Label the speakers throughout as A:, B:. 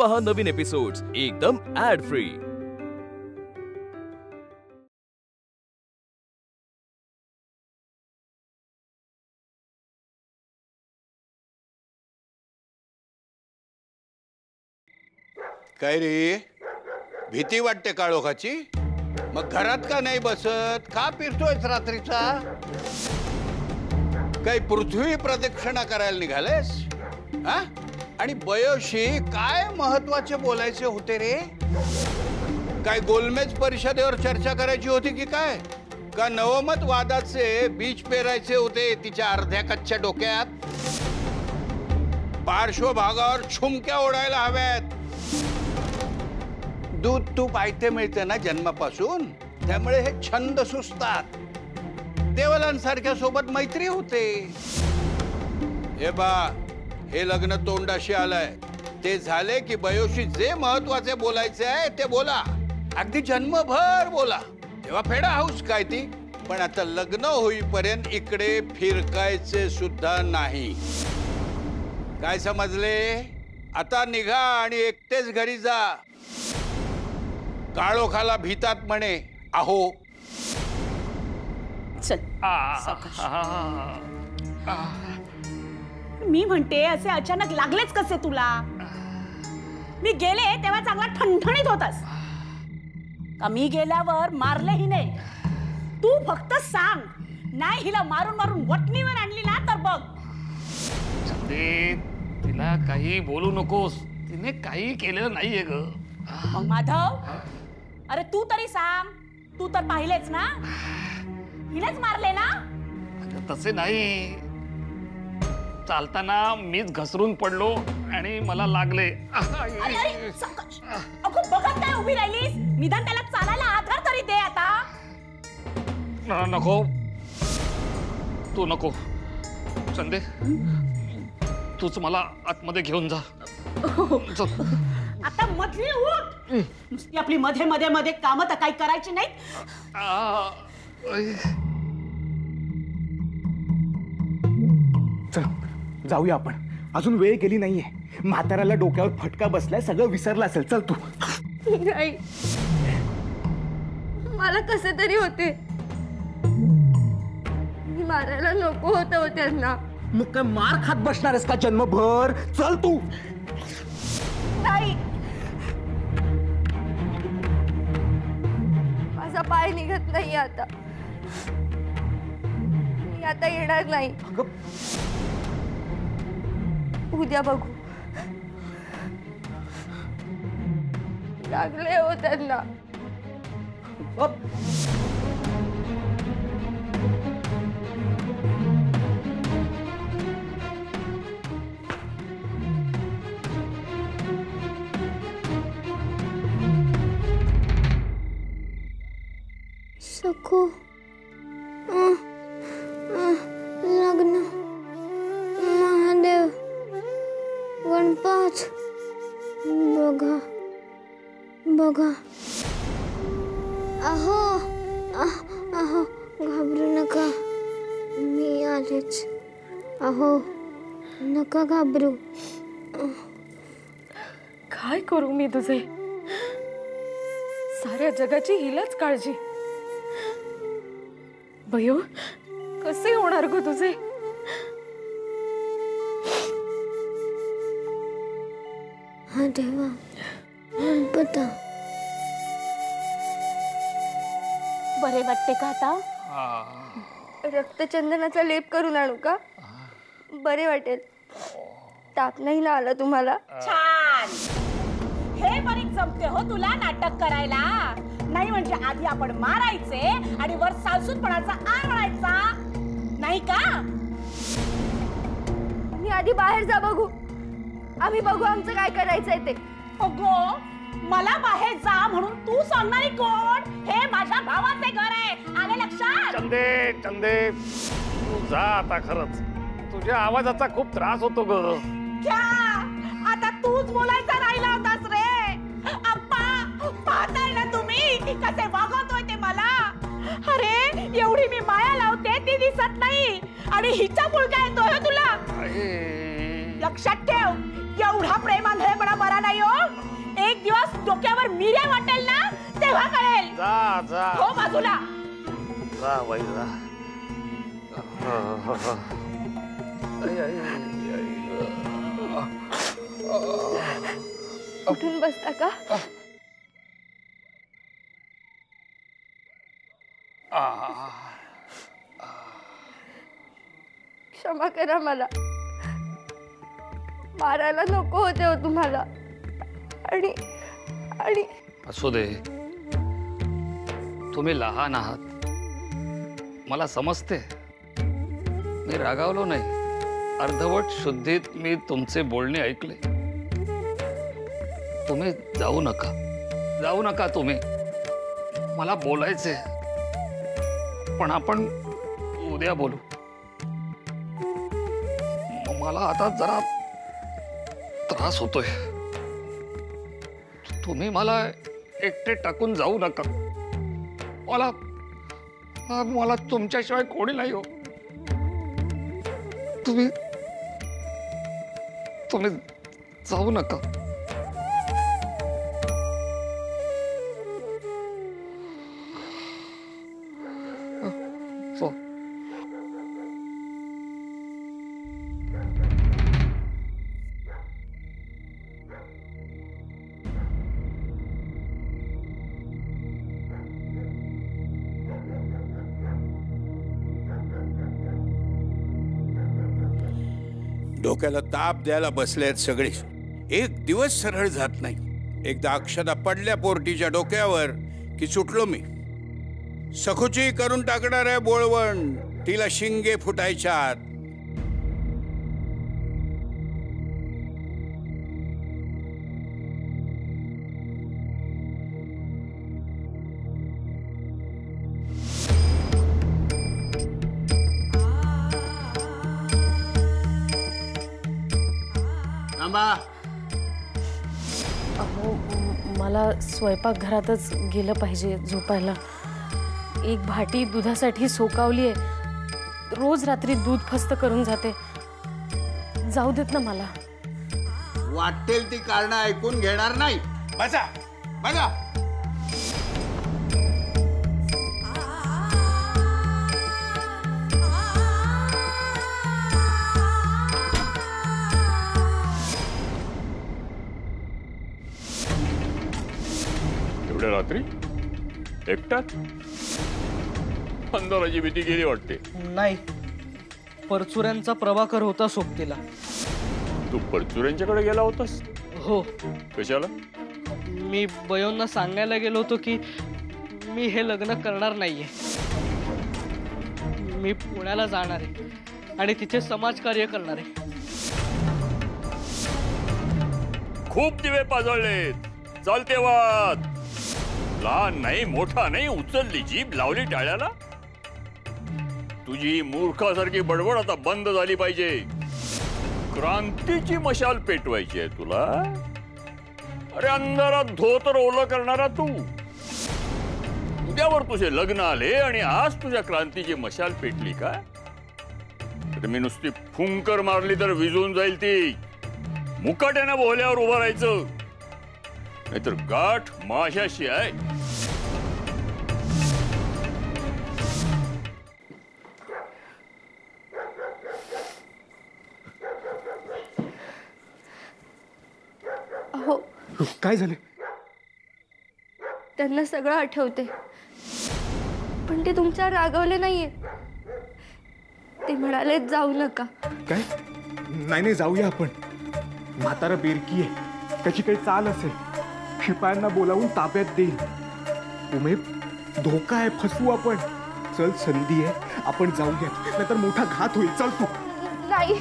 A: पहा नवीन एपिसोड्स एकदम add free.
B: काय रे, भीती वाटते काळोखाची? मग घरात का नाही बसत? का फिरतोयस रात्रीचा? काही पृथ्वी प्रदक्षिणा करायला निघालेस? हा? आणि बयोशी काय महत्वाचे बोलायचे होते रे? काय गोलमेज परिषदेवर चर्चा करायची होती की काय? का नवमत वादाचे बीज पेरायचे होते तिच्या अर्ध्या कच्च्या डोक्यात? पार्श्वभागावर छुमक्या ओढायला हव्यात। दूध तूप आयते मिळते ना जन्मापासून, त्यामुळे हे छंद सुचतात। देवलांसारख्या सोबत मैत्री होते। हे बा, हे लग्न तोंडाशी आलंय, ते झाले की बयोशी जे महत्वाचे बोलायचे आहे ते बोला, अगदी जन्मभर बोला, तेव्हा फेडा हाऊस काय ती। पण आता लग्न होईपर्यंत इकडे फिरकायचे सुद्धा नाही। काय समजले? आता निघा आणि एकटेच घरी जा। काळोखाला भीतात म्हणे आहो।
C: चल मी म्हणते असे अचानक लागलेच कसे तुला? मी गेले तेव्हा चांगला ठणठणीत होतास का? मी गेल्यावर मारलेही नाही? तू फक्त सांग, नाही हिला मारून मारून वटणीवर आणली ना तर बघ।
D: तिला काही बोलू नकोस, तिने काही केलेलं नाहीये ग।
C: मग माधव, अरे तू तरी सांग, तू तर पाहिलेच ना, हिनेच मारले ना?
D: तसे नाही, चालताना मीच घसरून पडलो आणि मला लागले।
C: अगो बघत काय उभी राहिलीस? निदान त्याला चालायला आधार तरी दे आता।
D: नको, तू नको संदे, तूच मला आतमध्ये घेऊन जा।
C: आता मधली उठ, नुसती आपली मध्ये मध्ये मध्ये काम तर काही करायची नाहीत।
E: चल जाऊया आपण, अजून वेळ गेली नाहीये। म्हाताऱ्याला डोक्यावर फटका बसलाय, सगळं विसरलं असेल। चल तू।
F: नाही, मला कसं तरी होते, मी मारायला नको होतं त्यांना।
E: मग काय मार खात बसणारस का जन्मभर? चल तू।
F: नाही, माझा पाय निघत नाही आता, मी आता येणार नाही। उद्या बघू, लागले हो त्यांना।
G: सखो, लग्न, महादेव, गणपत, बघा बघा, अहो अहो घाबरू नका, मी आलेच। अहो नका घाबरू।
F: काय करू मी तुझे? साऱ्या जगाची हिलाच काळजी। भयो, कसे होणार गो तुझे?
G: हा देवा, गणपता,
C: बरे वाटते का आता?
F: रक्तचंदनाचा लेप करून आणू का? बरे वाटेल। ताप नाही ना आला तुम्हाला?
C: छान, हे बरीच जमते हो तुला नाटक करायला। नाही म्हणजे आधी आपण मारायचे आणि वर सालसूतपणाचा आणायचा, नाही का?
F: मी आधी बाहेर जा बघू, आम्ही बघू आमचं काय करायचंय ते।
C: अगो, मला बाहेर जा म्हणून तू सांगणारी कोण? हे माझ्या भावाचे घर आहे, आले लक्षात?
D: चंदे चंदे, तू जा आता। खरंच तुझ्या आवाजाचा खूप त्रास होतो ग।
C: क्या आता तूच बोलायचा राहिला होतास रे? अप्पा, पाहताय ना तुम्ही की कसे वागवतोय ते मला? अरे एवढी मी माया लावते ती दिसत नाही, आणि हिचा मुलगा येतोय तुला। लक्षात ठेव, एवढा प्रेमांधळेपणा बरा नाही हो। निर्या वाटेल ना तेव्हा कळेल.
D: जा जा
C: हो बाजूला.
D: जा बाई जा.
F: उठून बसता का? क्षमा करा मला. मारायला नको होते हो तुम्हाला. आणि आणि
H: असू दे, तुम्ही लहान आहात, मला समजते. मी रागावलो नाही. अर्धवट शुद्धीत मी तुमचे बोलणे ऐकले. तुम्ही जाऊ नका तुम्ही. मला बोलायचे, पण आपण उद्या बोलू. मला आता जरा त्रास होतोय. तुम्ही मला एकटे टाकून जाऊ नका. मला तुमच्याशिवाय कोणी नाही हो. तुम्ही जाऊ नका.
B: डोक्याला ताप द्यायला बसले आहेत सगळे. एक दिवस सरळ जात नाही. एकदा अक्षदा पडल्या पोरटीच्या डोक्यावर की सुटलो मी. सखोची करून टाकणार आहे बोळवण. तिला शिंगे फुटायच्यात.
I: अहो, मला स्वयंपाकघरातच गेलं पाहिजे झोपायला. एक भाटी दुधासाठी सोकावली आहे. रोज रात्री दूध फस्त करून जाते. जाऊ देत ना मला.
B: वाटेल ती कारणं ऐकून घेणार नाही. बसा बसा.
J: एवढ्या रात्री एकटाच? अंधाराची भीती गेली वाटते.
K: नाही, परचुऱ्यांचा प्रभाकर होता सोबतीला.
J: तू परचुऱ्यांच्याकडे गेला होतास?
K: हो.
J: कशाला?
K: मी बयोंना सांगायला गेलो होतो की मी हे लग्न करणार नाहीये. मी पुण्याला जाणार आहे आणि तिथे समाजकार्य करणार आहे.
J: खूप दिवे पाजळलेत. चालते वाद. लहान नाही मोठा नाही, उचलली जीभ लावली टाळ्याला. तुझी मूर्खासारखी बडबड आता बंद झाली पाहिजे. क्रांतीची मशाल पेटवायची आहे तुला. अरे अंधारात धोतर ओलं करणारा तू. उद्यावर तुझे लग्न आले आणि आज तुझ्या क्रांतीची मशाल पेटली का? तर मी नुसती फुंकर मारली तर विझून जाईल ती. मुकाट्याने बोहल्यावर उभं राहायचं, नाहीतर गाठ माशाशी आहे.
F: हो.
E: काय झालं?
F: त्यांना सगळं आठवते, पण ते तुमच्यावर रागवले नाहीये. ते म्हणाले जाऊ नका.
E: काय? नाही जाऊया आपण. म्हातारा बेरकी आहे, त्याची काही चाल असेल. शिपायांना बोलावून ताब्यात देईल. उमे, धोका आहे, फसवू आपण. चल, संधी आहे, आपण जाऊया, नाहीतर मोठा घात होईल. चल तू.
F: नाही.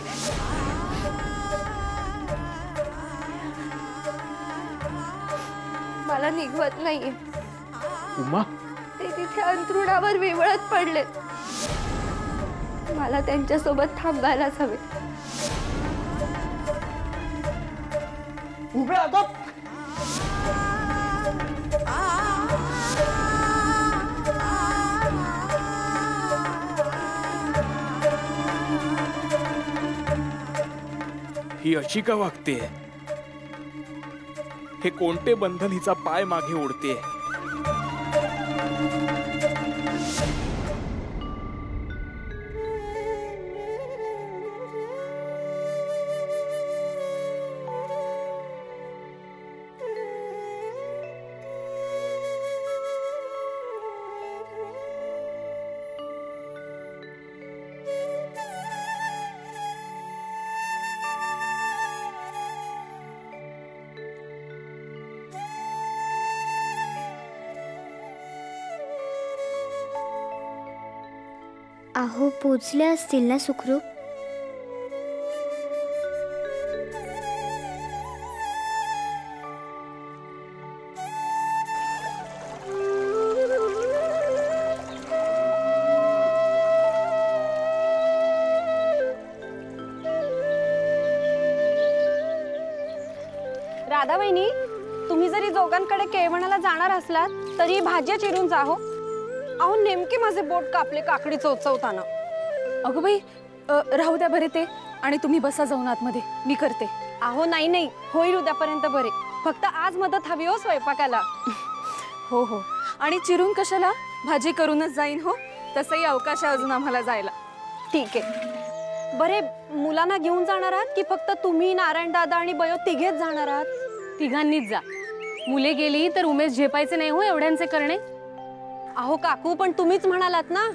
F: मला निघवत नाहीये.
E: उमा,
F: ते तिथे अंथरुणावर विवळत पडलेत. मला त्यांच्यासोबत थांबायलाच हवे.
E: उभे आता.
L: ही अशी का वागते?
E: हे कोणते बंधन हिचा पाय मागे ओढते.
G: अहो पोचले असतील ना सुखरूप?
F: राधा वहिनी, तुम्ही जरी जोगांकडे केळवणाला जाणार असलात तरी भाज्या चिरून जा हो. अहो नेमके माझे बोट कापले काकडी चोचवताना.
I: अगं बाई, राहू द्या बरे ते, आणि तुम्ही बसा जाऊन आतमध्ये, मी करते.
F: अहो नाही नाही, होईल उद्यापर्यंत बरे. फक्त आज मदत हवी हो स्वयंपाकाला.
I: हो हो, आणि चिरून कशाला, भाजी करूनच जाईन हो. तसंही अवकाश आहे अजून आम्हाला जायला.
F: ठीक आहे. बरे मुलांना घेऊन जाणार आहात की फक्त तुम्ही, नारायण दादा आणि बयो तिघेच जाणार आहात?
I: तिघांनीच जा. मुले गेली तर उमेश झेपायचे नाही हो एवढ्यांचे करणे.
F: अहो काकू, पण तुम्हीच म्हणालात ना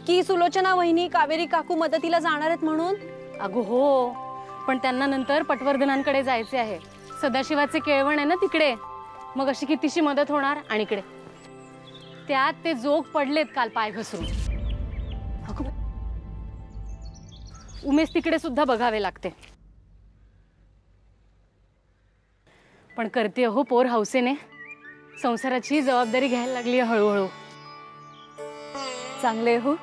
F: की सुलोचना वहिनी, कावेरी काकू मदतीला जाणार आहेत म्हणून.
I: अगो हो, पण त्यांना नंतर पटवर्धनांकडे जायचे आहे. सदाशिवाचे केळवण आहे ना तिकडे, मग अशी कितीशी मदत होणार. आणि इकडे त्यात ते जोग पडलेत काल पाय घसरून. उमेश तिकडे सुद्धा बघावे लागते. पण करते हो पोर हौसेने. संसाराची जबाबदारी घ्यायला लागली हळूहळू. चांगले हो.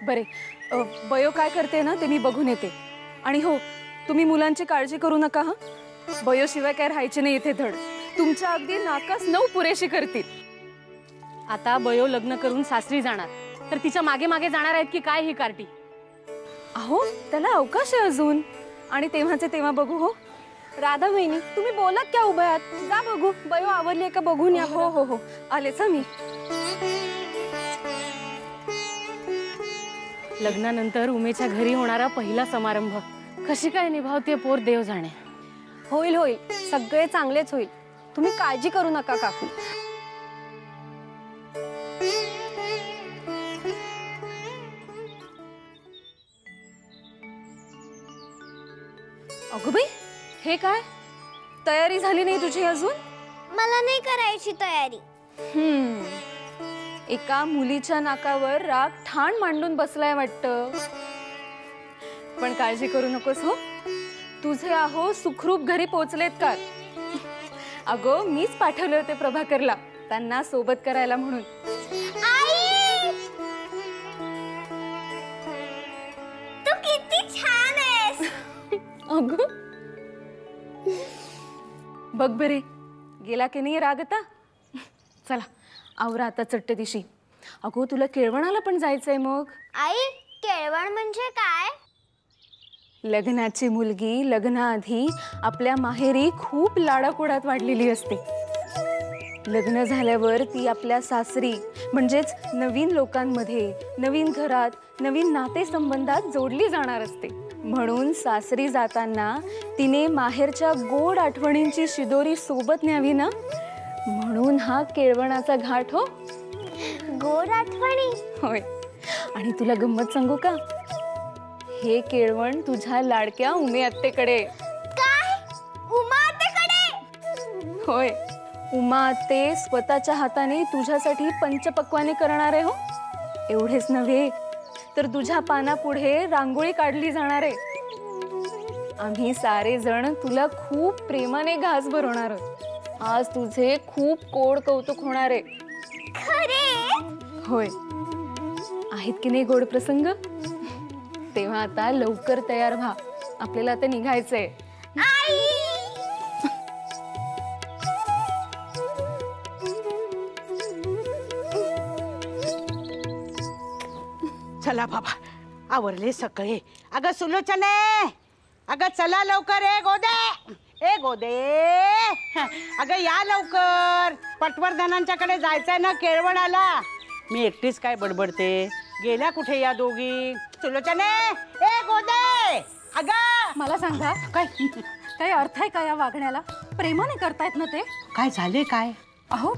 I: बरे बयो काय करते ना ते मी बघून येते. आणि हो, तुम्ही मुलांची काळजी करू नका हा. बयो शिवाय काय राहायचे नाही इथे धड. तुमच्या अगदी नाकास 9 पुरेशी करतील. आता बयो लग्न करून सासरी जाणार तर तिच्या मागे मागे जाणार आहेत की काय ही कार्टी. अहो त्याला अवकाश आहे अजून, आणि तेव्हाचे तेव्हा बघू हो.
F: राधा वहिनी, तुम्ही बोलत क्या उभे आहात? जा बघू बयो आवरली का बघून या.
I: हो हो हो, आलेच मी. लग्नानंतर उमेच्या घरी होणारा पहिला समारंभ कशी काय निभावते पोर देव जाणे.
F: होईल होईल, सगळे चांगलेच होईल. तुम्ही काळजी करू नका काकू.
I: अगं बाई, हे काय तयारी झाली नाही तुझी अजून?
G: मला नाही करायची तयारी.
I: एका मुलीच्या नाकावर राग ठाण मांडून बसलाय वाटतं. पण काळजी करू नकोस हो. तुझे आहो सुखरूप घरी पोहोचलेत का? अगो मीच पाठवले होते प्रभाकरला त्यांना सोबत करायला म्हणून.
G: तू किती छान आहेस.
I: अगो बघ बरे, गेला की नाही राग आता. चला आवरा आता चट्ट दिशी. अगो तुला केळवणाला पण जायचंय मग.
G: आई, केळवण म्हणजे काय?
I: लग्नाची मुलगी लग्नाआधी आपल्या माहेरी खूप लाडाकोडात वाढलेली असते. लग्न झाल्यावर ती आपल्या सासरी म्हणजेच नवीन लोकांमध्ये, नवीन घरात, नवीन नातेसंबंधात जोडली जाणार असते. म्हणून सासरी जाताना तिने माहेरच्या गोड आठवणींची शिदोरी सोबत न्यावी ना, म्हणून हा केळवणाचा घाट हो.
G: गोड आठवणी?
I: होय. आणि तुला गंमत सांगू का, हे केळवण तुझ्या लाडक्या उमे आत्तेकडे.
G: काय? उमा आत्तेकडे?
I: होय, उमा आत्ते स्वतःच्या हाताने तुझ्यासाठी पंचपक्वाने करणार आहे हो. एवढेच नव्हे तर तुझ्या पानापुढे रांगोळी काढली जाणार आहे. आम्ही सारे जण तुला खूप प्रेमाने घास भरवणार आहोत. आज तुझे खूप कोड कौतुक होणार आहे.
G: खरे?
I: होय. आहेत की नाही गोड प्रसंग? तेव्हा आता लवकर तयार व्हा, आपल्याला आता निघायचंय.
C: चला बाबा, आवरले सगळे. अगं सुलोचने, अगं चला लवकर. ए गोदे, ए गोदे. अगं या लवकर, पटवर्धनांच्याकडे जायचंय ना केळवणाला. मी एकटीच काय बडबडते, गेल्या कुठे या दोघी? सुलोचने, ए गोदे, अगं
F: मला सांगा,
C: काय
F: काही अर्थ आहे का या वागण्याला? प्रेमाने करतायत ना ते?
C: काय झाले काय?
F: अहो,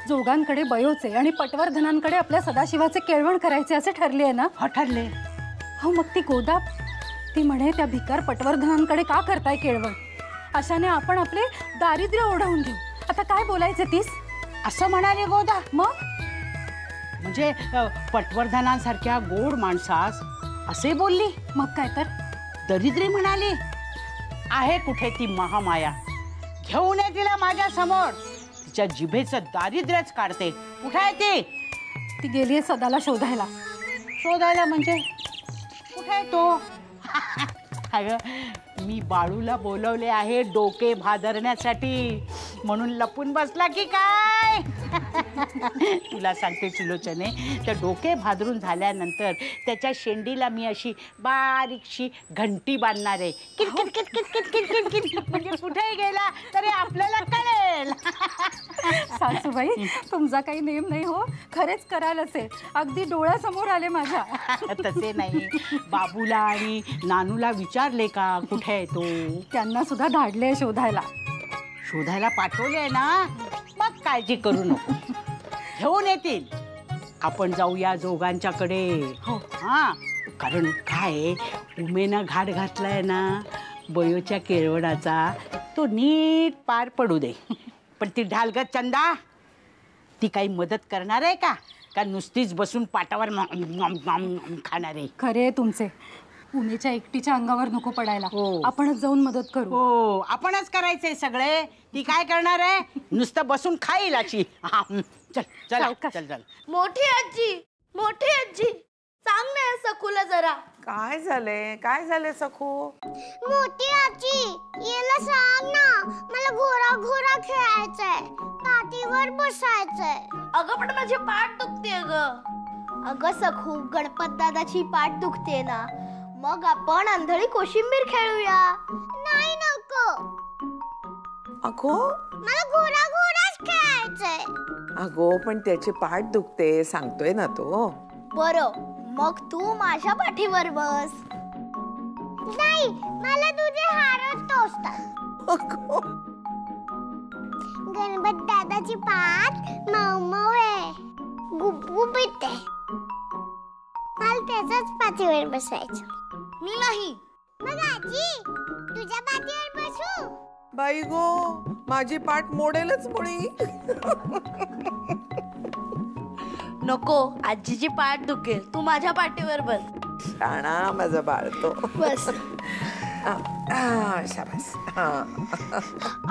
F: जोगांकडे बयोचे आणि पटवर्धनांकडे आपल्या सदाशिवाचे केळवण करायचे असे ठरले आहे ना?
C: हा ठरले.
F: हो, मग ती गोदा ती म्हणे त्या भिकार पटवर्धनांकडे का करताय केळवण? अशाने आपण आपले दारिद्र्य ओढवून घेऊ. आता काय बोलायचं तीस?
C: असं म्हणाले गोदा?
F: मग
C: म्हणजे पटवर्धनांसारख्या गोड माणसास असे बोलली?
F: मग काय तर
C: दरिद्री म्हणाली. आहे कुठे ती महामाया? घेऊन ये तिला माझ्या समोर. तिच्या जिभेचं दारिद्र्यच काढते. कुठे आहे ती?
F: ती गेलीये सदाला शोधायला.
C: शोधायला म्हणजे कुठे आहे तो? अगं, मी बाळूला बोलवले आहे डोके भादरण्यासाठी, म्हणून लपून बसला की काय? तुला सांगते सुलोचने, त्या डोके भादरून झाल्यानंतर त्याच्या शेंडीला मी अशी बारीकशी घंटी बांधणार आहे. किरकिर किरकिर किरकिर किरकिर, म्हणजे कुठेही गेला तरी आपल्याला कळेल.
F: सासूबाई, तुमचा काही नेम नाही हो, खरेच कराल असे. अगदी डोळ्यासमोर आले माझ्या.
C: तसे नाही, बाबूला आणि नानूला विचारले का कुठे आहे तो?
F: त्यांना सुद्धा धाडले शोधायला.
C: शोधायला पाठवले ना, मग काळजी करू नको, घेऊन येतील. आपण जाऊया जोगांच्याकडे.
F: हो.
C: हा, कारण काय, उमेनं घाट घातलाय ना बयोच्या केळवणाचा, तो नीट पार पडू दे. पण ती ढालगत चंदा, ती काही मदत करणार आहे का? का नुसतीच बसून पाटावर खाणार आहे?
F: खरे तुमचे, उमेच्या एकटीच्या अंगावर नको पडायला.
C: हो.
F: आपणच जाऊन मदत करू.
C: हो, आपणच करायचंय सगळे. ती काय करणार आहे? नुसतं बसून खाईल अशी. चल चल चल चल.
G: मोठी आजी सांग ना सखूला जरा.
L: काय झाले सखू?
G: मोठी आजी, याला सांग ना, मला घोडा घोडा खेळायचंय, पाठीवर बसायचंय. अगं पण माझी पाठ दुखते. अगं सखू, गणपत दादाची पाठ दुखते ना, मग आपण आंधळी कोशिंबीर खेळूया. नाही नको.
L: अगो,
G: मला घोडा घोडाच खेळायचंय.
L: अगो पण त्याची पाठ दुखते सांगतोय ना तो.
G: बरं, मग तू माझ्या पाठीवर बस. नाही, मला तुझे हारच टोचतात. गणपत दादाची पाठ मऊ आहे, गुबगुबीत आहे. मला त्याच्याच पाठीवर बसायचं. मी नाही. मग आजी, तुझ्या पाठीवर बसू?
L: बाई गो, माझी पाठ मोडेलच मुळी.
G: नको, आजीची पाठ दुखेल, तू माझ्या पाठीवर बस.
L: शाणा माझा बाळतो.
G: बस.
L: शाबास.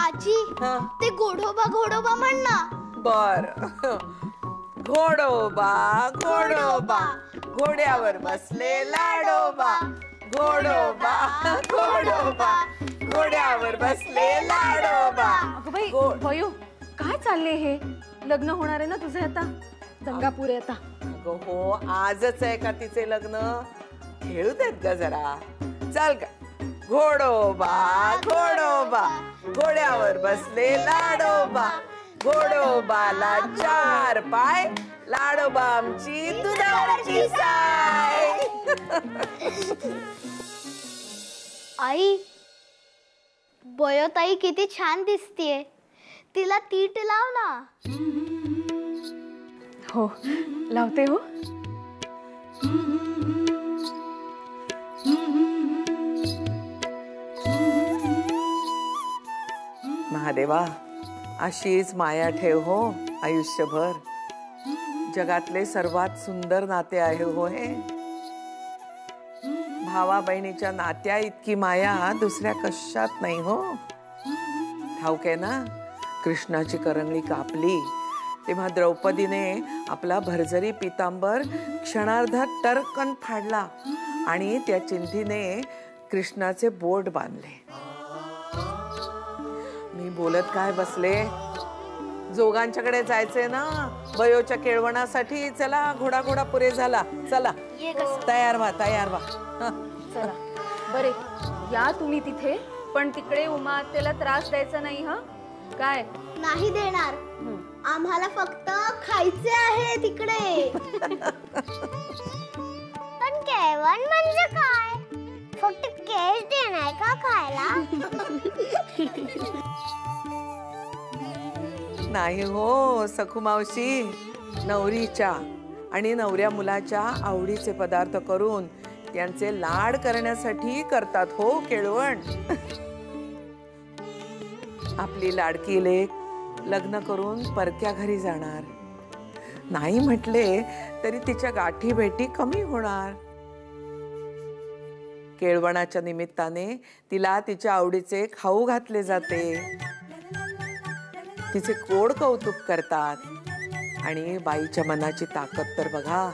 G: आजी, ते घोडोबा घोडोबा म्हण ना.
L: बर. घोडोबा घोडोबा, घोड्यावर बसले लाडोबा. घोडोबा घोडोबा, घोड्यावर बसले लाडोबा.
F: अगं बाई, बयो, काय चालले हे? लग्न होणार आहे ना तुझे आता? दंगापूर आहे आता.
L: अगं हो, आजच आहे का तिचे लग्न? खेळू देत ग जरा. चल का. घोडोबा घोडोबा, घोड्यावर बसले लाडोबा. घोडोबाला 4 पाय, लाडोबा आमची दुधावरची साय.
G: आई, बयोताई किती छान दिसतीये, तिला तीट लाव ना.
F: हो, लावते हो.
L: महादेवा, अशीच माया ठेव हो आयुष्यभर. जगातले सर्वात सुंदर नाते आहे हो हे. भावा बहिणीच्या नात्या इतकी माया दुसऱ्या कशात नाही हो. ठाऊक आहे ना, कृष्णाची करंगळी कापली तेव्हा द्रौपदीने आपला भरजरी पितांबर क्षणार्धात टरकन फाडला आणि त्या चिंधीने कृष्णाचे बोट बांधले. मी बोलत काय बसले, जोगांच्याकडे जायचंय ना बयोच्या केळवणासाठी. चला, घोडा घोडा पुरे झाला. चला तयार व्हा.
F: चला बरे, या तुम्ही तिथे, पण तिकडे उमा आत्याला त्रास द्यायचा नाही. हा,
I: काय
G: नाही देणार. आम्हाला फक्त खायचे आहे तिकडे. पण केळवण म्हणजे काय? फक्त केळ देणार का खायला?
L: नाही हो सखू मावशी, नवरीच्या आणि नवऱ्या मुलाच्या आवडीचे पदार्थ करून त्यांचे लाड करण्यासाठी करतात हो केळवण. आपली लाडकी लेक लग्न करून परक्या घरी जाणार, नाही म्हटले तरी तिच्या गाठी भेटी कमी होणार. केळवणाच्या निमित्ताने तिला तिच्या आवडीचे खाऊ घातले जाते, तिचे कोड कौतुक करतात. आणि बाईच्या मनाची ताकद तर बघा,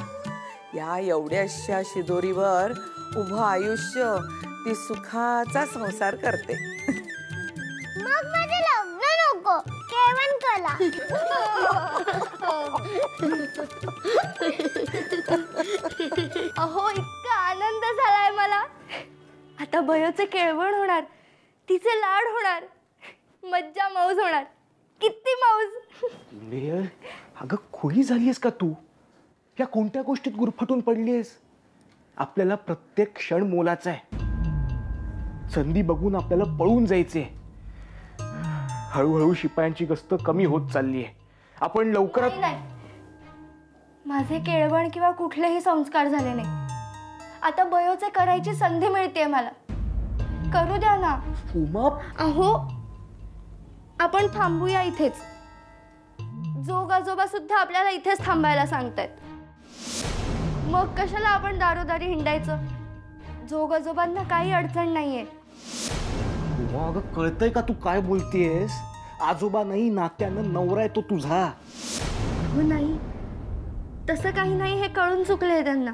L: या एवढ्याशा शिदोरीवर उभं आयुष्य ती सुखाचा संसार करते.
G: मग माझे लग्न नको, केळवण करा.
M: अहो इतका आनंद झालाय मला. आता बयोचे केळवण होणार, तिचे लाड होणार, मज्जा मौज होणार. किती मौज.
E: अगं खुळी झालीयस का तू? या कोणत्या गोष्टीत गुरफटून पडलीयस? आपल्याला प्रत्येक क्षण मोलाचा आहे. संधी बघून आपल्याला पळून जायचे. हळूहळू शिपायांची गस्त कमी होत चालली आहे. आपण लवकरात
M: नाही, माझे केळवण किंवा कुठलेही संस्कार झाले नाही. आता बयोचे करायची संधी मिळते मला. करू द्या ना.
E: उमा,
M: अहो आपण थांबूया इथेच. जोग आजोबा सुद्धा आपल्याला इथेच थांबायला सांगतायत. मग कशाला आपण दारोदारी हिंडायचं? जोग आजोबांना काही अडचण नाहीये.
E: उमा, अगं कळतंय का तू काय बोलतेयस? आजोबा नाही, नात्यानं नवरा आहे तो तुझा.
M: हो नाही, तसं काही नाही हे कळून चुकले त्यांना.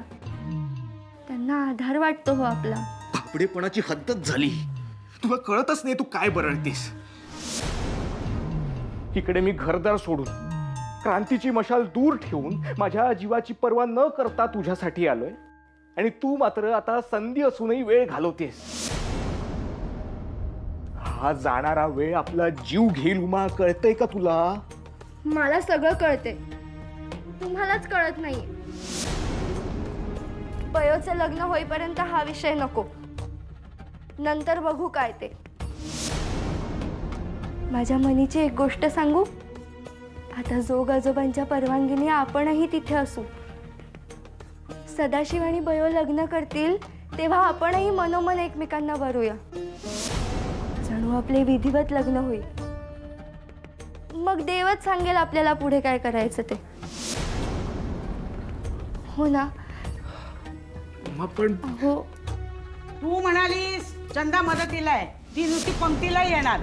M: त्यांना आधार वाटतो हो आपला.
E: आपडेपणाची हद्दच झाली. तुला कळतच नाही तू काय बरळतेस. इकडे मी घरदार सोडून क्रांतीची मशाल दूर ठेवून माझ्या जीवाची पर्वा न करता तुझ्यासाठी आलोय, आणि तू मात्र आता संधी असूनही वेळ घालवतेस. हा जाणारा वेळ आपला जीव घेईल. उमा, कळतंय का तुला?
M: मला सगळं कळते, तुम्हालाच कळत नाही. बयोचे लग्न होईपर्यंत हा विषय नको, नंतर बघू काय ते. माझ्या मनीची एक गोष्ट सांगू. आता जोग आजोबांच्या परवानगीने आपणही तिथे असू. सदाशिव आणि बयो लग्न करतील तेव्हा आपणही मनोमन एकमेकांना वरूया. जणू आपले विधिवत लग्न होईल. मग देवच सांगेल आपल्याला पुढे काय करायचं ते. हो ना?
E: पण
M: हो,
C: तू म्हणालीस चंदा मदतीला आहे, ती नुसती पंक्तीला येणार.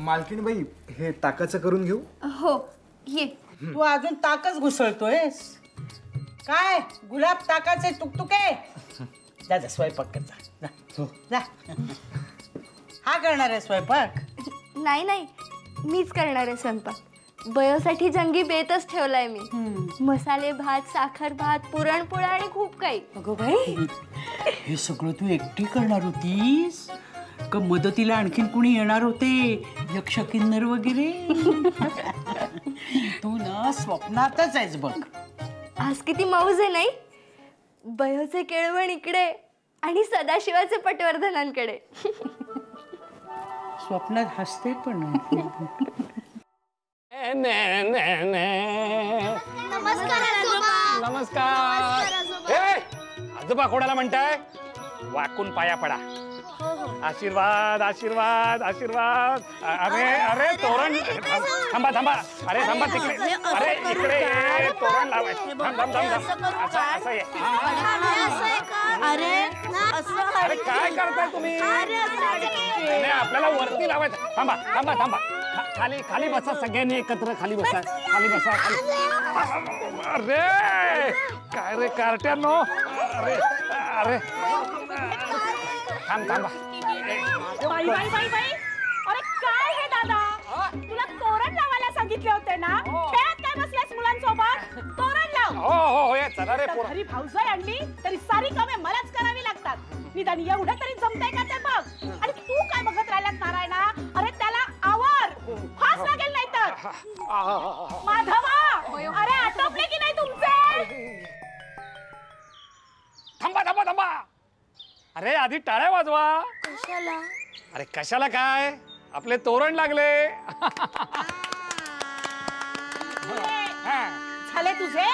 E: मालकीणबाई, हे ताकाचं करून घेऊ?
M: हो ये.
C: तू अजून ताकच घुसळतोयस काय? गुलाब ताकाचे तुकतुके. जा जा स्वयंपाक कर जा. जा. हा करणार आहे स्वयंपाक?
M: नाही नाही, मीच करणार आहे स्वयंपाक. बयोसाठी जंगी बेतच ठेवलाय मी. मसाले भात, साखर भात, पुरणपोळ्या आणि खूप काही.
C: अगं बाई, हे सगळं तू एकटी करणार होतीस का मदतीला आणखीन कुणी येणार होते? यक्ष किन्नर वगैरे? तू ना स्वप्नातच आहेस बघ.
M: आज किती मौज आहे नाही? बयोचे केळवण इकडे आणि सदाशिवाचे पटवर्धनांकडे.
C: स्वप्नात हसते पण.
G: नमस्कार आजोबा.
D: नमस्कार. आजोबा कोणाला म्हणताय? वाकून पाया पडा. आशीर्वाद आशीर्वाद आशीर्वाद. अरे अरे तोरण. थांबा थांबा. अरे थांबा तिकडे. अरे इकडे ये. तोरण लावायचं. थांब थांब थांब. असं ये. अरे काय करताय तुम्ही? आपल्याला वरती लावायचं. थांबा थांबा थांबा. खाली खाली बसा, सगळ्यांनी एकत्र खाली बसा. खाली बसा. अरे काय रे कार्ट्यांनो. अरे अरे थांब थांबा.
C: बाई बाई बाई बाई, अरे काय हे दादा, तुला तोरण लावायला सांगितले होते ना? खेळत काय बसल्यास मुलांसोबत? तोरण लाव.
D: हो हो हो, चला रे.
C: घरी भाऊजाई आणली तरी सारी कामे मलाच करावी लागतात. निदान एवढं तरी जमतंय का ते बघ. आणि तू काय बघत राहिलास नारायणा? अरे माधवा, अरे आटोपले की नाही तुमचे?
D: थांबा थांबा थांबा. अरे आधी टाळ्या वाजवा.
M: कशाला?
D: अरे कशाला काय, आपले तोरण लागले.
C: झाले तुझे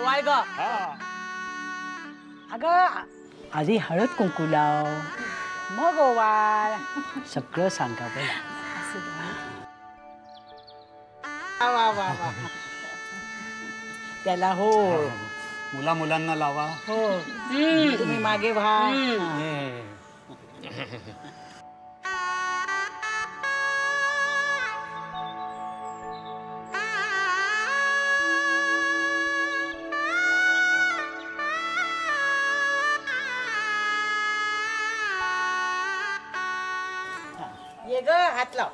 C: वाय ग. अगं आधी हळद कुंकू लाव, मग ओवाळ, सगळं सांगा बोला. वा वा वा. त्याला हो
D: मुलांना लावा.
C: हो तुम्ही मागे व्हा. ये ग हात लाव.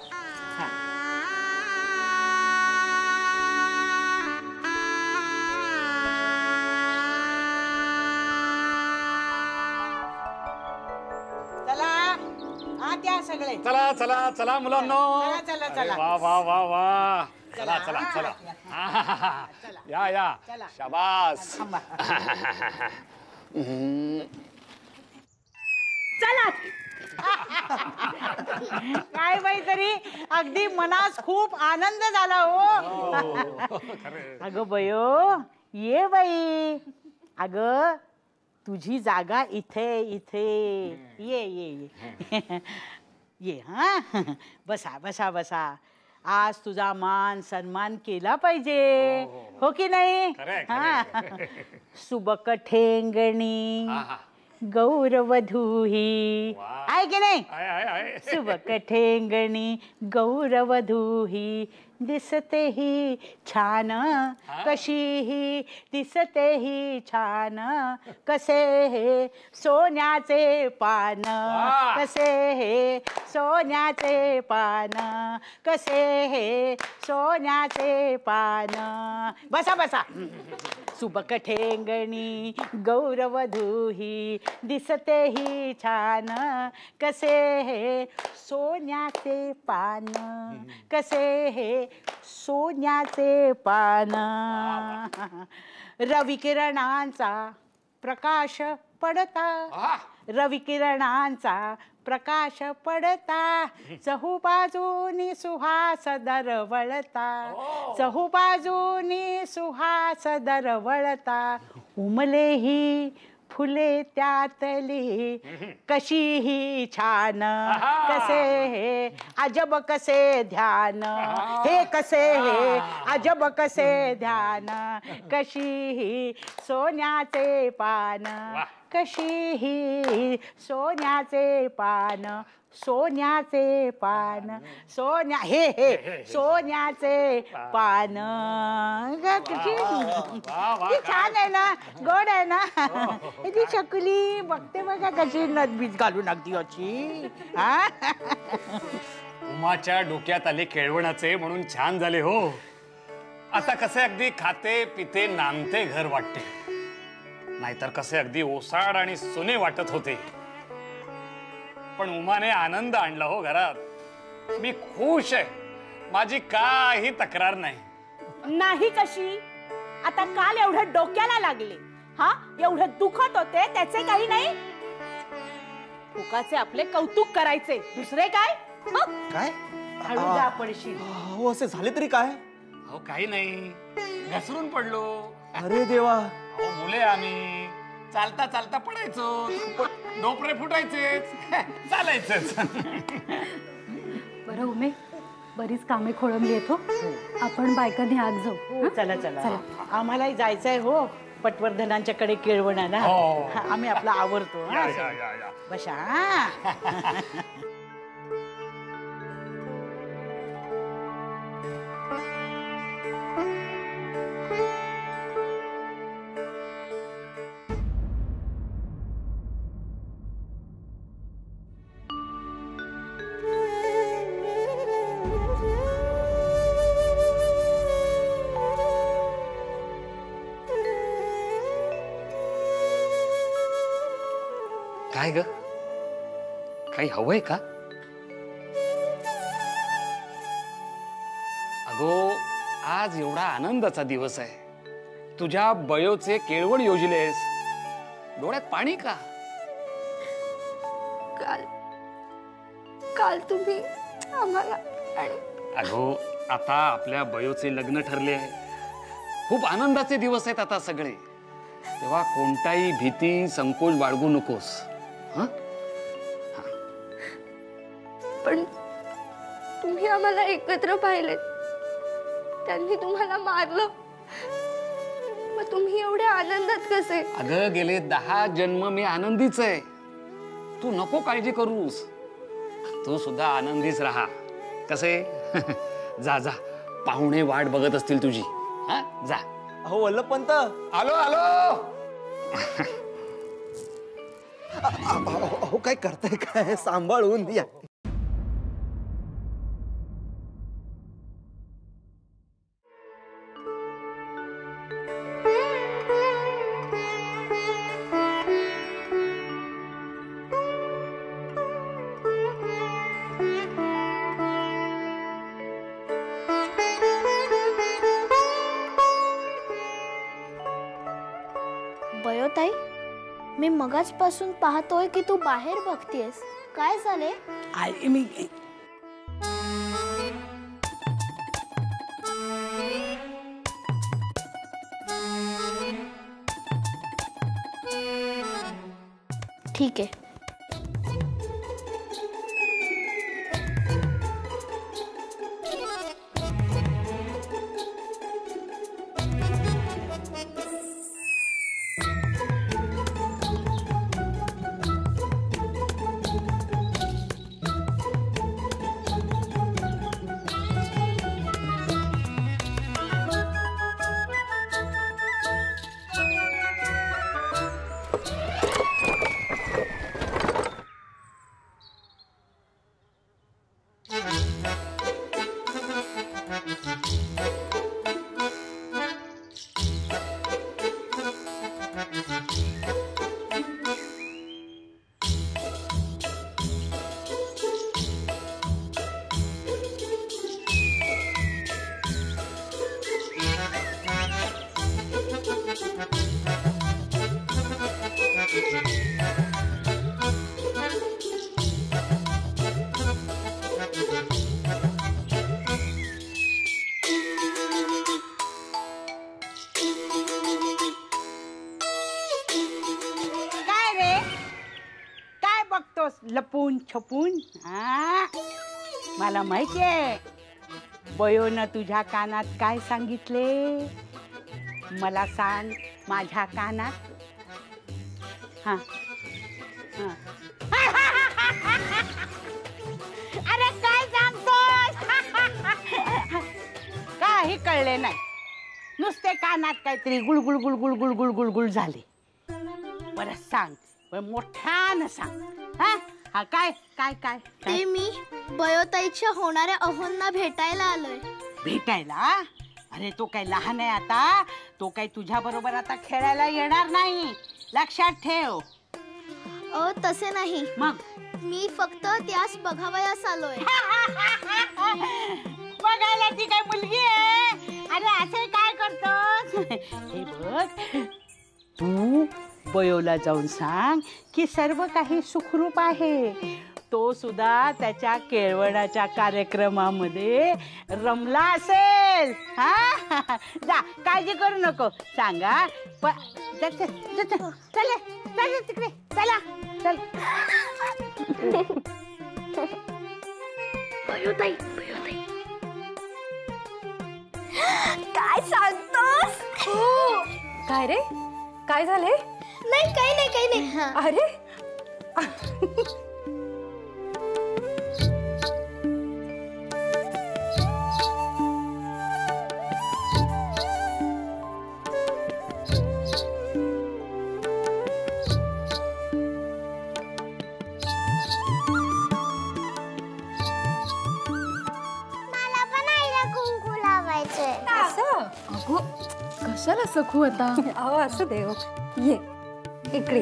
C: चला आत्या सगळे.
D: चला चला चला मुलांनो.
C: चला चला.
D: वा वा वा वा. चला चला चला. या या. शाबास.
C: चला. काय बाई तरी अगदी मनास खूप आनंद झाला हो. अगं बयो ये बाई. अगं तुझी जागा इथे इथे. ये ये ये ये. हा बसा बसा बसा. आज तुझा मान सन्मान केला पाहिजे हो की नाही. सुबक ठेंगणी गौरवधूही आहे की नाही. सुबक ठेंगणी गौरवधूही दिसतेही छान कशीही दिसतेही छान. कसे हे सोन्याचे पान, कसे हे सोन्याचे पान, कसे हे सोन्याचे पान. बसा बसा. सुबक ठेंगणी गौरवधूही दिसतेही छान. कसे हे सोन्याचे पान, कसे हे सोन्याचे पान. रविकिरणांचा प्रकाश पडता, रविकिरणांचा प्रकाश पडता. चहूबाजूनी सुहास दरवळता, चहूबाजूनी सुहास दरवळता. उमलेही फुले त्यातली कशीही छान. कसे हे अजब कसे ध्यान, हे कसे हे अजब कसे ध्यान. कशीही सोन्याचे पान, कशीही सोन्याचे पान, सोन्याचे पान. सोन्या हे हे सोन्याचे पान. किती छान आहे ना, गोड आहे ना. ती चकुली बघते बघा कशी नदबीज घालून अगदी अशी.
D: उमाच्या डोक्यात आले केळवणाचे म्हणून छान झाले हो. आता कसे अगदी खाते पिते नांदते घर वाटते, नाहीतर कसे अगदी ओसाड आणि सोने वाटत होते. पण उमाने आनंद आणला हो घरात. मी खुश आहे, माझी काही तक्रार नाही.
C: नाही कशी. आता काल एवढं डोक्याला लागले, हा एवढं दुखत होते, त्याचे काही नाही. फुकाचे आपले कौतुक करायचे, दुसरे काय.
E: काय
C: हळू जा पडशील.
E: हो असे झाले तरी काय.
D: अहो काही नाही, घसरून पडलो.
E: अरे देवा.
D: अहो मुले आम्ही चालता चालता पडायचो, डोपरे फुटायचेच, चालायचंच.
F: बरं उमे, बरीच कामे खोळंबली आहेत हो. आपण बायकांनी आग जाऊ.
C: चला चला. आम्हालाही जायचंय हो पटवर्धनांच्याकडे केळवणाला. आम्ही आपला आवरतो. बशा.
H: काय ग, काही हवंय का? अगो आज एवढा आनंदाचा दिवस आहे. तुझ्या बयोचे केळवण योजलेस. डोळ्यात पाणी का?
M: काल तुम्ही आम्हाला
H: अगो आता आपल्या बयोचे लग्न ठरले आहे. खूप आनंदाचे दिवस आहेत आता सगळे. तेव्हा कोणताही भीती संकोच बाळगू नकोस.
M: पण तुम्ही आम्हाला एकत्र पाहिले, त्यांनी तुम्हाला मारलं, मग तुम्ही एवढ्या आनंदात कसे?
H: अगं गेले 10 जन्म मी आनंदीच आहे. तू नको काळजी करूस. तू सुद्धा आनंदीच राहा. कसे जा जा, पाहुणे वाट बघत असतील तुझी. हा जा.
E: अहो वल्लभपंत,
H: आलो आलो.
E: अहो काय करताय काय? सांभाळून या.
G: बयोताई, मी मगाचपासून पाहतोय की तू बाहेर बघतेस. काय झाले?
C: मी
G: ठीक आहे.
C: लपून छपून. मला माहितीये बयोनं तुझ्या कानात काय सांगितले. मला सांग माझ्या कानात. हा अरे काय सांगतोस? काही कळले नाही. नुसते कानात काहीतरी गुळगुळ गुळगुळ गुळगुळ गुळगुळ झाले. बरं सांग, मोठ्यानं सांग. हा काय काय काय?
G: ते मी बयोताईच्या होणाऱ्या अहोंना भेटायला आलोय.
C: भेटायला? अरे तो काय लहान आहे आता. तो काय तुझ्या बरोबर आता खेळायला येणार नाही. लक्षात ठेव.
G: तसे नाही.
C: मग
G: मी फक्त त्यास बघावयास आलोय.
C: बघायला ती काय मुलगी आहे? अरे असे काय करतोस? हे बघ, तू बयोला जाऊन सांग की सर्व काही सुखरूप आहे. तो सुद्धा त्याच्या केळवणाच्या कार्यक्रमामध्ये रमला असेल. हा जा, काळजी करू नको. सांगा चला तिकडे. चला चल.
G: बयोताई, काय सांगतोस?
F: काय रे, काय झाले?
G: नाही काही नाही.
F: अरे
M: अगो कशाला सखू आता?
F: अहो असं देव. ये इकडे.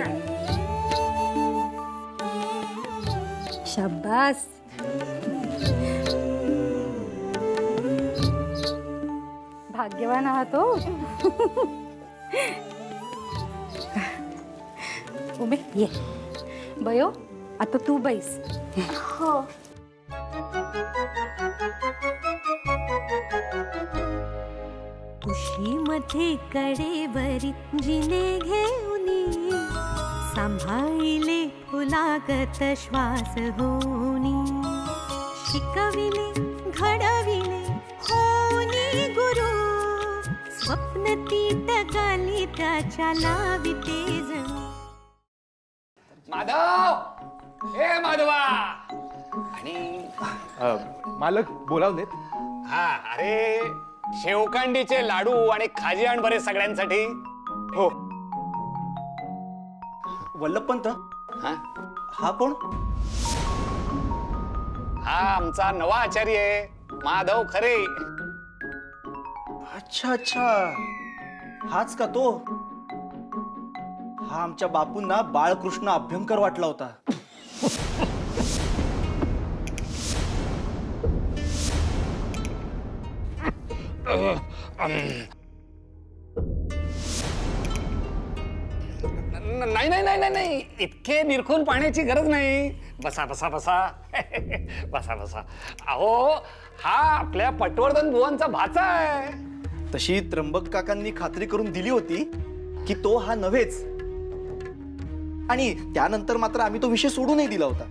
F: शाबास. भाग्यवान आहात हो. उमे ये. बयो आता तू बैस.
M: हो.
N: उशीमध्ये कडेवरी जिने घेऊनी सांभाळिले फुलागत श्वास होनी शिकविले घडविले होनी गुरु स्वप्न तीत गाली त्याच्या लाविते जणू.
H: माधव, ए माधवा. आणि
E: मालक बोलावलेत.
H: हा, अरे शेवकांडीचे लाडू आणि खाजी आण बरे सगळ्यांसाठी.
E: हो. वल्लभपंत, हा कोण?
H: हा आमचा नवा आचार्य आहे, माधव खरे.
O: अच्छा अच्छा, हाच का तो? हा आमच्या बापूंना बाळकृष्ण अभ्यंकर वाटला होता.
H: नाही नाही नाही नाही, इतके निरखून पाहण्याची गरज नाही. बसा बसा बसा. बसा बसा. अहो, हा आपल्या पटवर्धन बुवांचा भाचा आहे.
O: तशी त्र्यंबक काकांनी खात्री करून दिली होती की तो हा नव्हेच, आणि त्यानंतर मात्र आम्ही तो विषय सोडूनही दिला होता.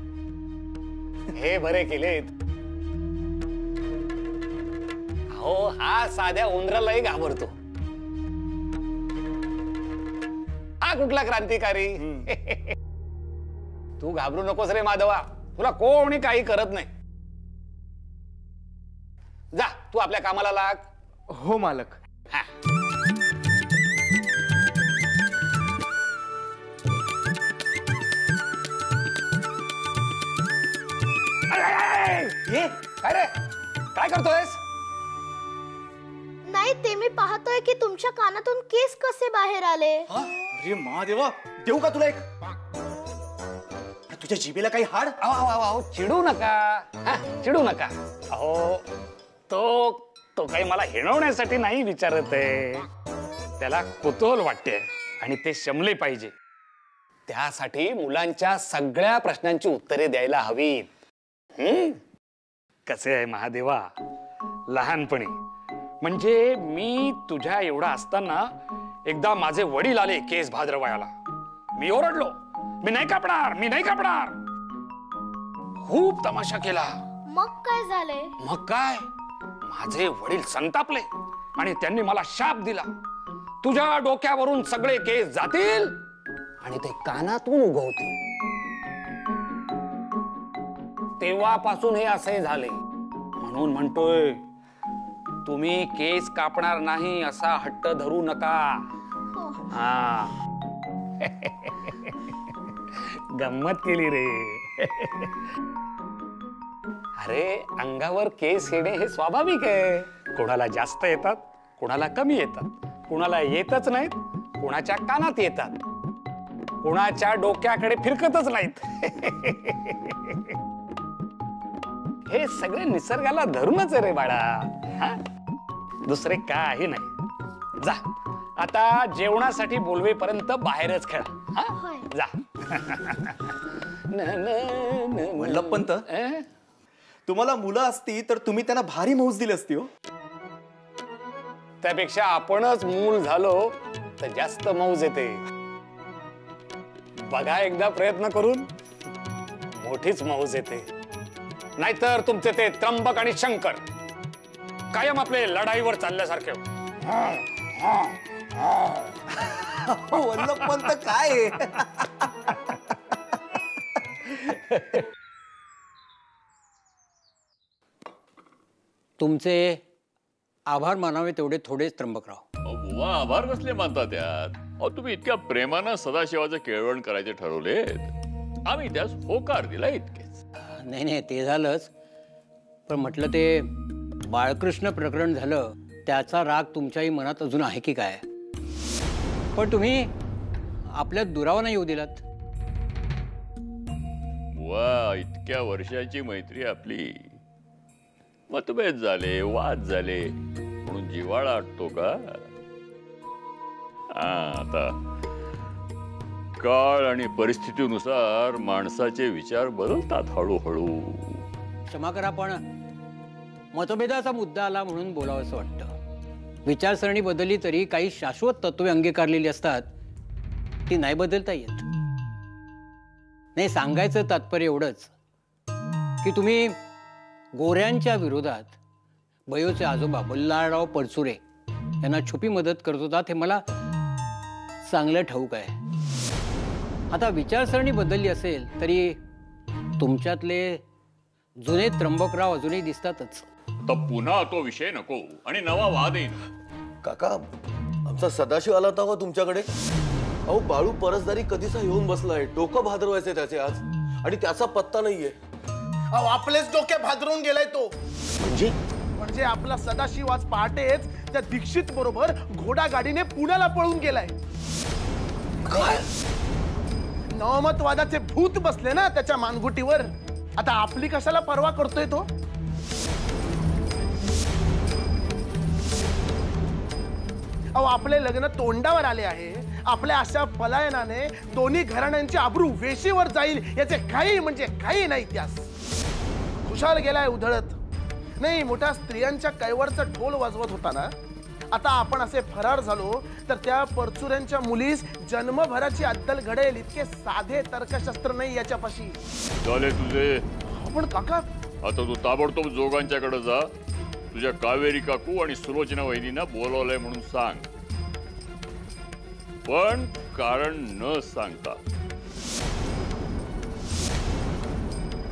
H: हे बरे केलेत. अहो, हा साध्या उंदरालाही घाबरतो. हा कुठला क्रांतिकारी. तू घाबरू नकोस रे माधवा, तुला कोणी काही करत नाही. जा तू आपल्या कामाला लाग.
E: हो मालक.
H: हा.
O: ये
H: काय रे, काय करतोयस?
G: नाही, ते मी पाहतोय की तुमच्या कानातून केस कसे बाहेर आले.
O: अरे महादेवा, देऊ का तुला एक? तुझ्या जिभेला काही हाड?
H: चिडू नका. चिडू नका. अहो, तो काही मला हिणवण्यासाठी नाही विचारत आहे. त्याला कुतूहल वाटते आणि ते शमले पाहिजे. त्यासाठी मुलांच्या सगळ्या प्रश्नांची उत्तरे द्यायला हवीत. कसे आहे महादेवा, लहानपणी म्हणजे मी तुझ्या एवढा असताना एकदा माझे वडील आले केस भाद्रवायाला. मी ओरडलो, मी नाही कापणार, मी नाही कापणार. खूप तमाशा केला.
G: मग काय झाले?
H: मग काय, माझे वडील संतापले आणि त्यांनी मला शाप दिला. तुझ्या डोक्यावरून सगळे केस जातील आणि ते कानातून उगवतील. तेव्हापासून हे असे झाले. म्हणून म्हणतोय, तुम्ही केस कापणार नाही असा हट्ट धरू नका. हा. गंमत केली रे. अरे, अंगावर केस येणे हे स्वाभाविक आहे. कोणाला जास्त येतात, कोणाला कमी येतात, कोणाला येतच नाहीत, कोणाच्या कानात येतात, कोणाच्या डोक्याकडे फिरकतच नाहीत. हे सगळे निसर्गाला धरूनच आहे रे बाळा. दुसरे काही नाही. जा आता जेवणासाठी बोलवेपर्यंत बाहेरच खेळा. जा.
O: वल्लभपंत, तुम्हाला मुलं असती तर तुम्ही त्यांना भारी मौज दिली असती हो.
H: त्यापेक्षा आपणच मूल झालो तर जास्त मौज येते. बघा एकदा प्रयत्न करून, मोठीच मौज येते. नाहीतर तुमचे ते त्र्यंबक आणि शंकर कायम आपले लढाईवर चालल्यासारखे.
O: वल्लभपंत काय?
P: तुमचे आभार मानावे तेवढे थोडेच त्र्यंबकराव.
J: बुवा, आभार कसले मानता त्यात? अहो, तुम्ही इतक्या प्रेमानं सदाशिवाचं केळवण करायचे ठरवले, आम्ही त्यास होकार दिला इतकेच.
P: नाही नाही, ते झालंच. पण म्हटलं ते बाळकृष्ण प्रकरण झालं, त्याचा राग तुमच्याही मनात अजून आहे की काय? पण तुम्ही आपल्या दुरावा नाही येऊ दिलात.
J: बुवा, इतक्या वर्षाची मैत्री आपली, मतभेद झाले, वाद झाले, म्हणून जिव्हाळा आटतो का? आता काळ आणि परिस्थितीनुसार माणसाचे विचार बदलतात हळूहळू.
P: क्षमा करा, पण मतभेदाचा मुद्दा आला म्हणून बोलावं असं वाटतं. विचारसरणी बदलली तरी काही शाश्वत तत्वे अंगीकारलेली असतात, ती नाही बदलता येत. नाही, सांगायचं तात्पर्य एवढंच की तुम्ही गोऱ्यांच्या विरोधात बयोचे आजोबा बल्लाळराव परचुरे यांना छुपी मदत करत होतात, हे मला चांगलं ठाऊक आहे. आता विचारसरणी बदलली असेल तरी तुमच्यातले जुने त्र्यंबकराव अजूनही दिसतातच.
J: तर पुन्हा तो विषय नको आणि नवा वाद येईल.
O: काका, आमचा सदाशिव आला होता तुमच्याकडे. अहो, बाळू परसदारी कधीचा येऊन बसलाय. डोकं भादरवायचंय त्याचे आज, आणि त्याचा पत्ता नाहीये.
Q: अहो, आपलेच डोके भादरून गेलाय तो.
O: म्हणजे
Q: आपला सदाशिव आज पहाटेच त्या दीक्षित बरोबर घोडा गाडीने पुण्याला पळून गेलाय.
O: काय?
Q: नवमतवादाचे भूत बसले ना त्याच्या मानगुटीवर. आता आपली कशाला परवा करतोय तो? अहो, आपले लग्न तोंडावर आले आहे. आपल्या अशा पलायनाने दोन्ही घराण्यांची आबरू वेशीवर जाईल याचे काही म्हणजे काही नाही इतिहास. खुशाल गेलाय उधळत. नाही, मोठ्या स्त्रियांच्या कैवरचा ढोल वाजवत होता ना. आता आपण असे फरार झालो तर त्या परचुऱ्यांच्या मुलीस जन्मभराची अद्दल घडेल इतके साधे तर्कशास्त्र नाही याच्यापाशी.
J: झाले तुझे.
Q: पण काका,
J: आता तू ताबडतोब जोगांच्याकडे जा. तुझ्या कावेरी काकू आणि सुलोचना वहिनींना बोलवलंय म्हणून सांग, पण कारण न सांगता.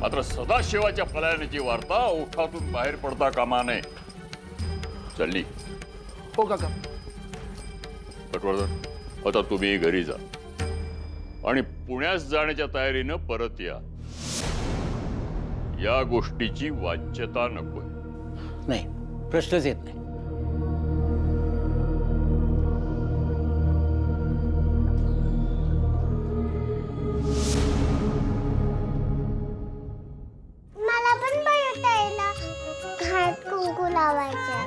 J: मात्र सदाशिवाच्या पलायनाची वार्ता ओठातून बाहेर पडता कामा नये. चालली?
Q: हो काका.
J: पटवर्धन, आता तुम्ही घरी जा आणि पुण्यास जाण्याच्या तयारीनं परत या. या गोष्टीची वाच्यता नको.
P: नाही, प्रश्नच येत नाही.
G: मला पण बयोताईला घाट कुंकू लावायचं.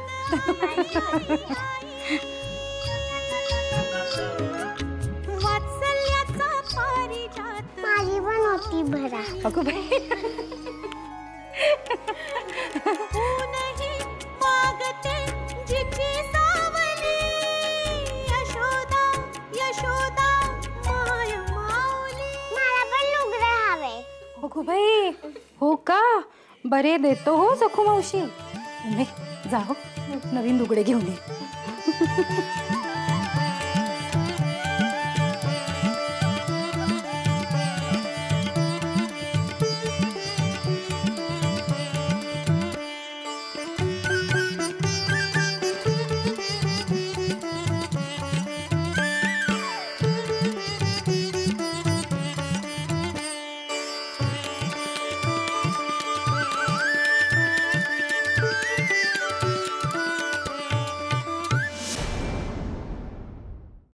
G: माझी पण होती भरा.
F: अगं बाई, बाई, हो का? बरे, देतो हो सखू मावशी. उमे, जा हो, नवीन लुगडे घेऊन ये.